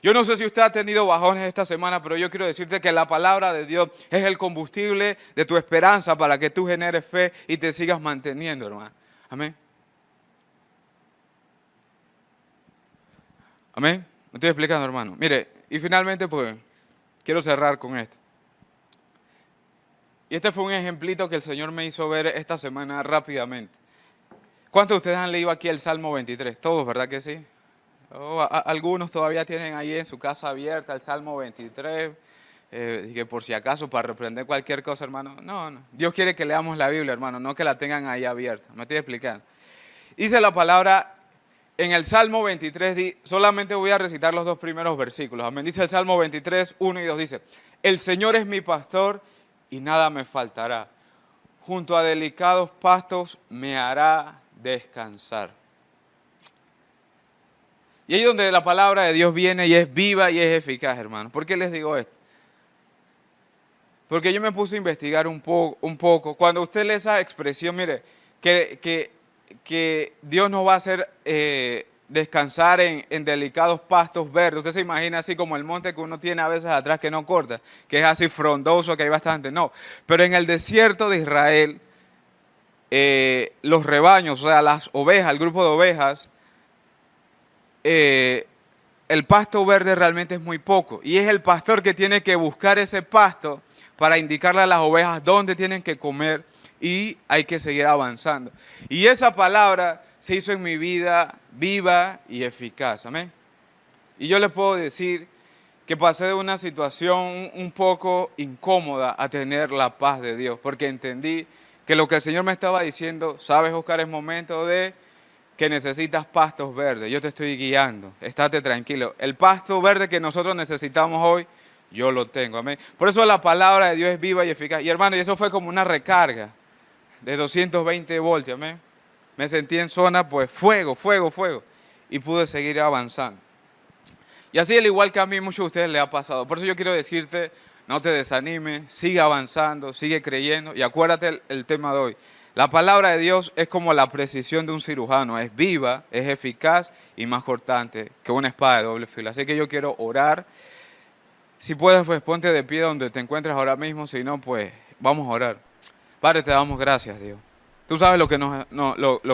Yo no sé si usted ha tenido bajones esta semana, pero yo quiero decirte que la palabra de Dios es el combustible de tu esperanza para que tú generes fe y te sigas manteniendo, hermano. Amén. Amén. Me estoy explicando, hermano. Mire, y finalmente pues quiero cerrar con esto. Y este fue un ejemplito que el Señor me hizo ver esta semana rápidamente. ¿Cuántos de ustedes han leído aquí el Salmo 23? Todos, ¿verdad que sí? Algunos todavía tienen ahí en su casa abierta el Salmo 23. que por si acaso para reprender cualquier cosa, hermano. No, no. Dios quiere que leamos la Biblia, hermano, no que la tengan ahí abierta. Me estoy explicando. Dice la palabra en el Salmo 23, solamente voy a recitar los 2 primeros versículos. Amén. Dice el Salmo 23, 1 y 2, dice: el Señor es mi pastor y nada me faltará. Junto a delicados pastos me hará descansar. Y ahí es donde la palabra de Dios viene y es viva y es eficaz, hermano. ¿Por qué les digo esto? Porque yo me puse a investigar un poco. Cuando usted lee esa expresión, mire, que Dios nos va a hacer descansar en delicados pastos verdes. Usted se imagina así como el monte que uno tiene a veces atrás que no corta, que es así frondoso, que hay bastante. No, pero en el desierto de Israel, los rebaños, o sea, las ovejas, el grupo de ovejas, el pasto verde realmente es muy poco. Y es el pastor que tiene que buscar ese pasto para indicarle a las ovejas dónde tienen que comer y hay que seguir avanzando. Y esa palabra se hizo en mi vida viva y eficaz. Amén. Y yo les puedo decir que pasé de una situación un poco incómoda a tener la paz de Dios, porque entendí que lo que el Señor me estaba diciendo, sabes, Oscar, es momento de que necesitas pastos verdes. Yo te estoy guiando, estate tranquilo. El pasto verde que nosotros necesitamos hoy, yo lo tengo. Amén. Por eso la palabra de Dios es viva y eficaz. Y hermano, y eso fue como una recarga de 220 voltios. Amén. Me sentí en zona, pues, fuego. Y pude seguir avanzando. Y así, al igual que a mí, muchos de ustedes les ha pasado. Por eso yo quiero decirte, no te desanimes, sigue avanzando, sigue creyendo. Y acuérdate el tema de hoy. La palabra de Dios es como la precisión de un cirujano. Es viva, es eficaz y más cortante que una espada de doble filo. Así que yo quiero orar. Si puedes, pues ponte de pie donde te encuentres ahora mismo. Si no, pues vamos a orar. Padre, te damos gracias, Dios. Tú sabes lo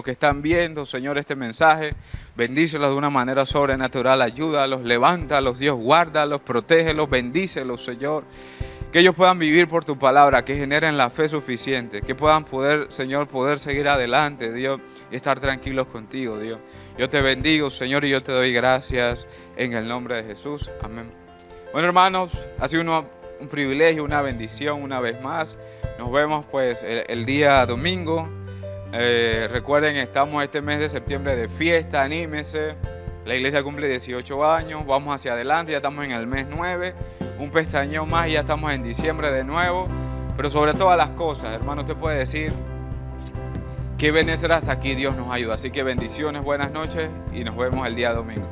que están viendo, Señor, este mensaje. Bendícelos de una manera sobrenatural. Ayúdalos, levántalos, Dios, guárdalos, protégelos, bendícelos, Señor. Que ellos puedan vivir por tu palabra, que generen la fe suficiente. Que puedan poder, Señor, poder seguir adelante, Dios, y estar tranquilos contigo, Dios. Yo te bendigo, Señor, y yo te doy gracias en el nombre de Jesús. Amén. Bueno, hermanos, ha sido un privilegio, una bendición una vez más. Nos vemos pues el día domingo. Recuerden, estamos este mes de septiembre de fiesta, anímese. La iglesia cumple 18 años, vamos hacia adelante, ya estamos en el mes 9. Un pestañeo más y ya estamos en diciembre de nuevo. Pero sobre todas las cosas, hermano, usted puede decir que Benecer hasta aquí Dios nos ayuda. Así que bendiciones, buenas noches y nos vemos el día domingo.